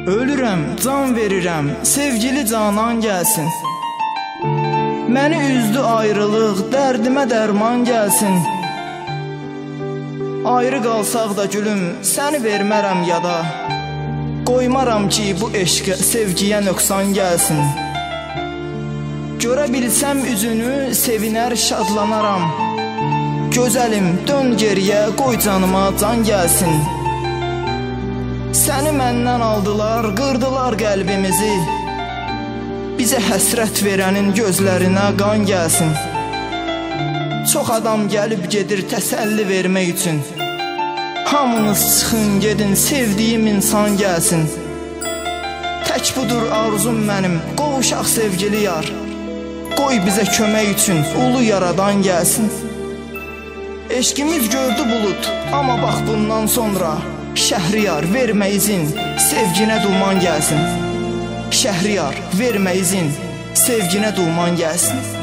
Ölürəm, can verirəm, sevgili canan gəlsin. Məni üzdü ayrılıq, dərdimə dərman gəlsin. Ayrı qalsaq da gülüm, səni vermərəm yada. Qoymaram ki, bu eşqə, sevgiyə nöqsan gəlsin. Görə bilsəm üzünü, sevinər, şadlanaram. Gözəlim, dön geriyə, qoy canıma can gəlsin. Səni məndən aldılar, qırdılar qəlbimizi. Bizə həsrət verənin gözlərinə qan gəlsin. Çox adam gəlib gedir təsəlli vermək üçün. Hamınız çıxın gedin, sevdiyim insan gəlsin. Tək budur arzum mənim, qovuşaq sevgili yar. Qoy bizə kömək üçün ulu yaradan gəlsin. Eşqimiz gördü bulut, amma bax bundan sonra Şəhriyar, vermə izin, sevginə duman gəlsin. Şəhriyar, vermə izin, sevginə duman gəlsin.